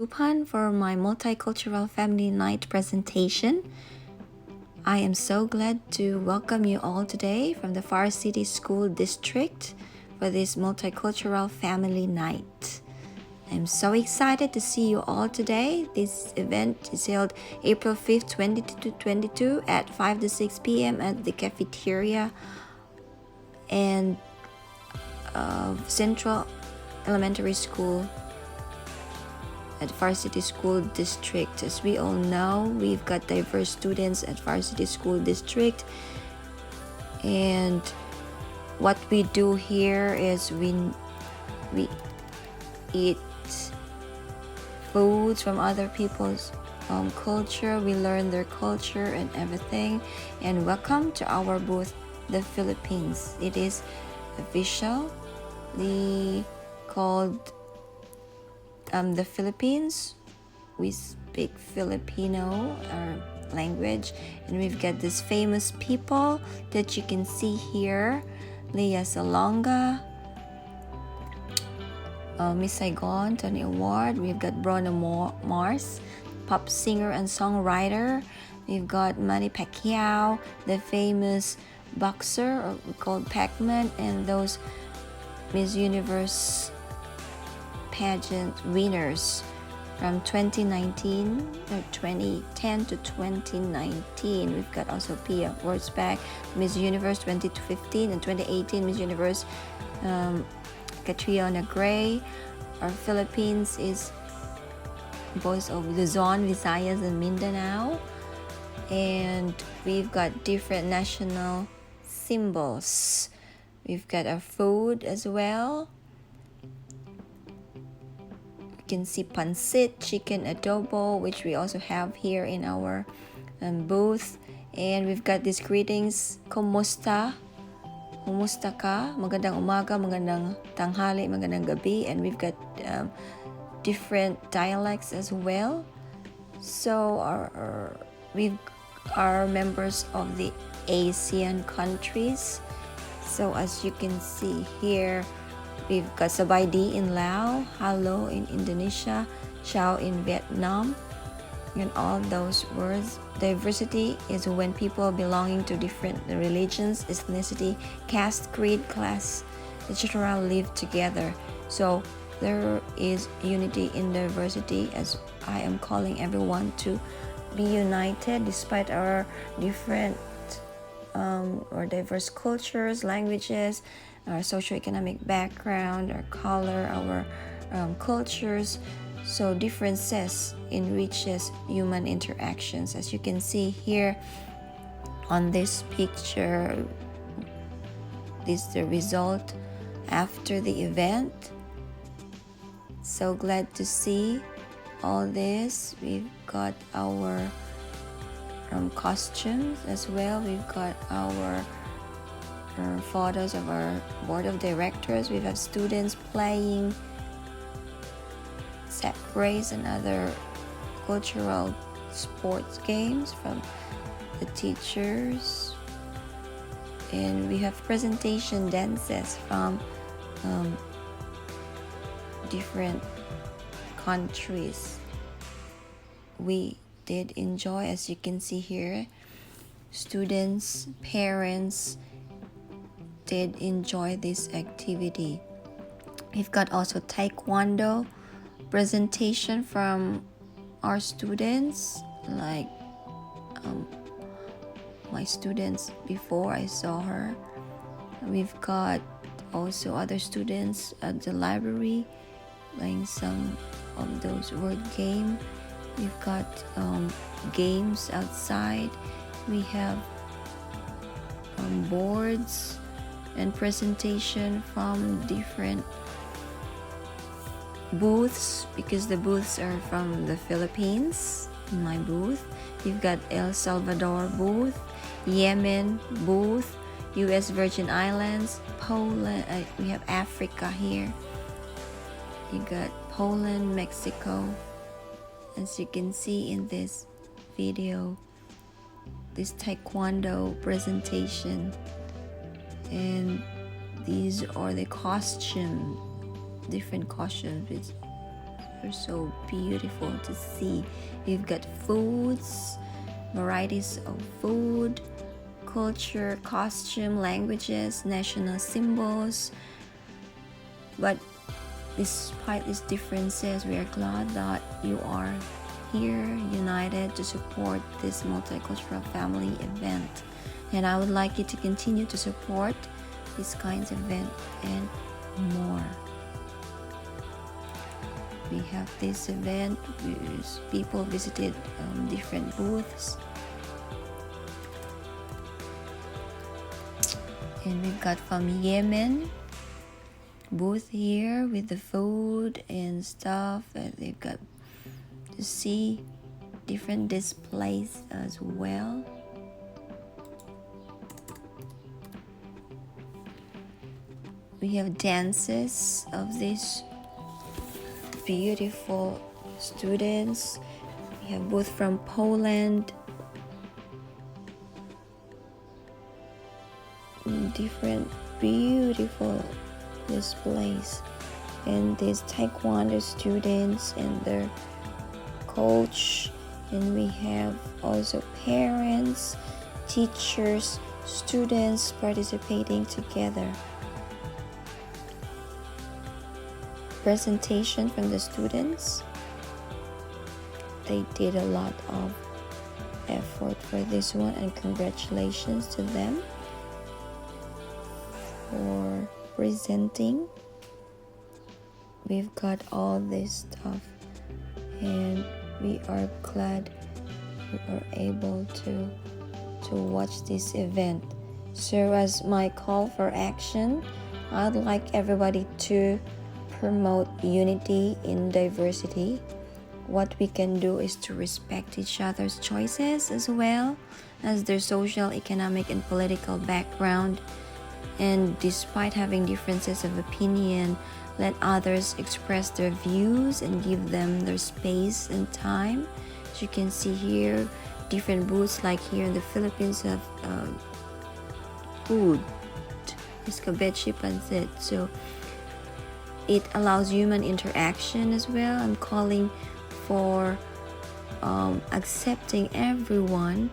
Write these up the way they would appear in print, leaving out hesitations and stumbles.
Upan for my Multicultural Family Night presentation. I am so glad to welcome you all today from the Far City School District for this Multicultural Family Night. I'm so excited to see you all today. This event is held April 5th, 2022 at 5 to 6 p.m. at the cafeteria and Central Elementary School at Far City School District. As we all know, we've got diverse students at Far City School District, and what we do here is we eat foods from other people's culture. We learn their culture and everything. And welcome to our booth, the Philippines. It is officially called the Philippines. We speak Filipino, our language, and we've got these famous people that you can see here: Leah Salonga, Miss Saigon, Tony Award. We've got Bruno Mars, pop singer and songwriter. We've got Manny Pacquiao, the famous boxer, or we call Pac-Man, and those Miss Universe pageant winners from 2019 or 2010 to 2019. We've got also Pia Wurzbach, Miss Universe 2015, and 2018 Miss Universe Catriona Gray. Our Philippines is voice of Luzon, Visayas, and Mindanao. And we've got different national symbols. We've got our food as well. You can see pancit, chicken adobo, which we also have here in our booth. And we've got these greetings: Kumusta? Kumusta ka? Magandang umaga, magandang tanghali, magandang gabi. And we've got different dialects as well. So we are members of the ASEAN countries. So as you can see here, we've got Sabay Di in Laos, Halo in Indonesia, Ciao in Vietnam, and all those words. Diversity is when people belonging to different religions, ethnicity, caste, creed, class, etc. live together. So there is unity in diversity, as I am calling everyone to be united despite our different or diverse cultures, languages, our socioeconomic background, our color, our cultures. So differences enriches human interactions. As you can see here on this picture, this is the result after the event. So glad to see all this. We've got our costumes as well. We've got our photos of our board of directors. We have students playing sack race and other cultural sports games from the teachers. And we have presentation dances from different countries. We did enjoy, as you can see here, students, parents did enjoy this activity. We've got also Taekwondo presentation from our students, like my students before I saw her. We've got also other students at the library playing some of those word game. We've got games outside. We have boards and presentation from different booths, because the booths are from the Philippines. In my booth, we've got El Salvador booth, Yemen booth, U.S. Virgin Islands, Poland. We have Africa here. You got Poland, Mexico. As you can see in this video, this Taekwondo presentation, and these are the costume, different costumes with They're so beautiful to see. We've got foods, varieties of food, culture, costume, languages, national symbols. But despite these differences, we are glad that you are here united to support this multicultural family event. And I would like you to continue to support these kinds of events and more. We have this event, people visited different booths. And we've got from Yemen booth here with the food and stuff. And they've got to see different displays as well. We have dances of these beautiful students. We have both from Poland, different beautiful displays, and these taekwondo students and their coach, and we have also parents, teachers, students participating together. Presentation from the students. They did a lot of effort for this one, and congratulations to them for presenting. We've got all this stuff, and we are glad we are able to watch this event. So as my call for action, I'd like everybody to promote unity in diversity. What we can do is to respect each other's choices as well as their social, economic, and political background. And despite having differences of opinion, let others express their views and give them their space and time. As you can see here, different booths, like here in the Philippines, have food. Escabeche pancit. So it allows human interaction as well. I'm calling for accepting everyone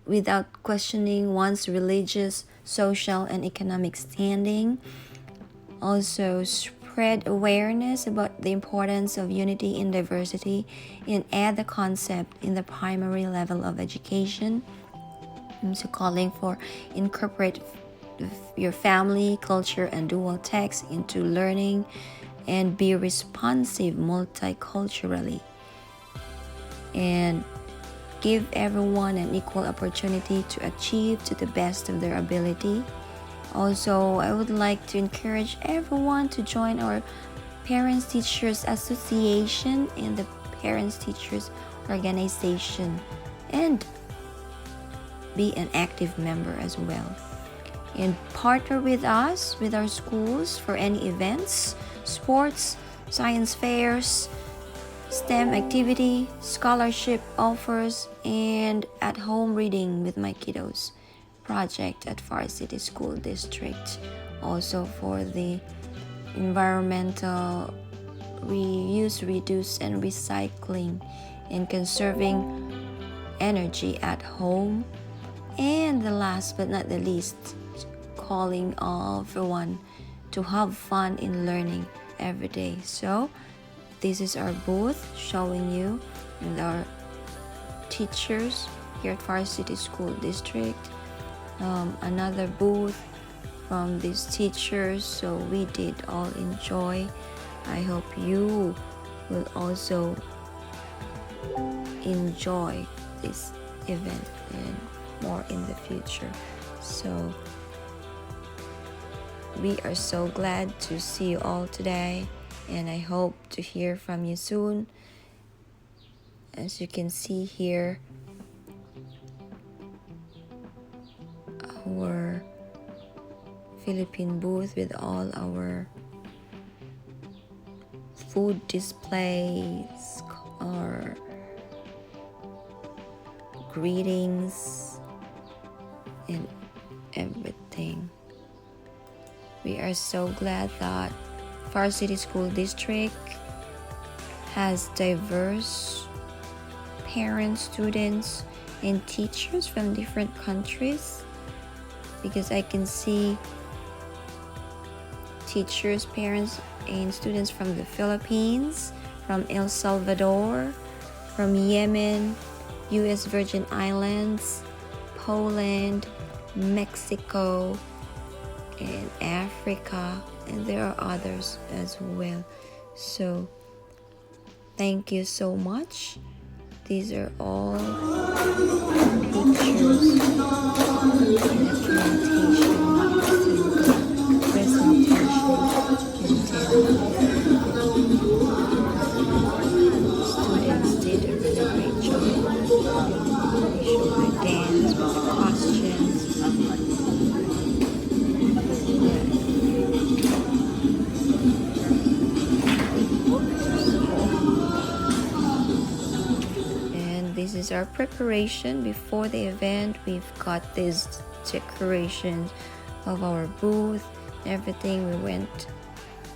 without questioning one's religious, social, and economic standing. Also, spread awareness about the importance of unity in diversity, and add the concept in the primary level of education. I'm also calling for incorporate your family, culture, and dual text into learning, and be responsive multiculturally, and give everyone an equal opportunity to achieve to the best of their ability. Also, I would like to encourage everyone to join our Parents Teachers Association and the Parents Teachers Organization, and be an active member as well. And partner with us, with our schools, for any events, sports, science fairs, STEM activity, scholarship offers, and at-home reading with my kiddos project at Far City School District. Also for the environmental reuse, reduce, and recycling, and conserving energy at home. And the last but not the least, calling everyone to have fun in learning every day. So this is our booth showing you, and our teachers here at Far City School District. Another booth from these teachers. So we did all enjoy. I hope you will also enjoy this event and more in the future. So we are so glad to see you all today, and I hope to hear from you soon. As you can see here, our Philippine booth with all our food displays, our greetings, and everything. We are so glad that Far City School District has diverse parents, students, and teachers from different countries, because I can see teachers, parents, and students from the Philippines, from El Salvador, from Yemen, US Virgin Islands, Poland, Mexico, and Africa, and there are others as well. So thank you so much. These are all pictures and documentation students did a really great job. They showed their dance with the costumes. And this is our preparation before the event. We've got these decorations of our booth, everything. We went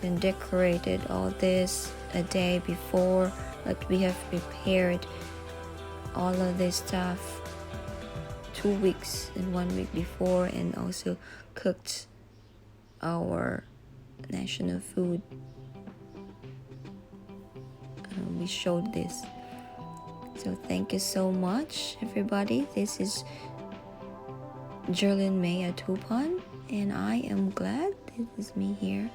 and decorated all this a day before, but we have prepared all of this stuff 2 weeks and 1 week before, and also cooked our national food. We showed this. So thank you so much, everybody. This is Jerlyn May Atupan, and I am glad this is me here,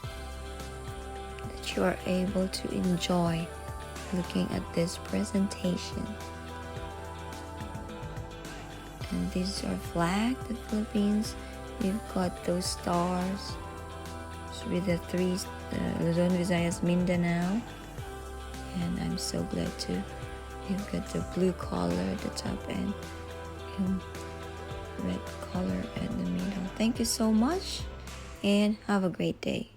that you are able to enjoy looking at this presentation. And this is our flag, the Philippines. We've got those stars with the three, Luzon, Visayas, Mindanao. And I'm so glad too. We've got the blue color at the top and red color at the middle. Thank you so much, and have a great day.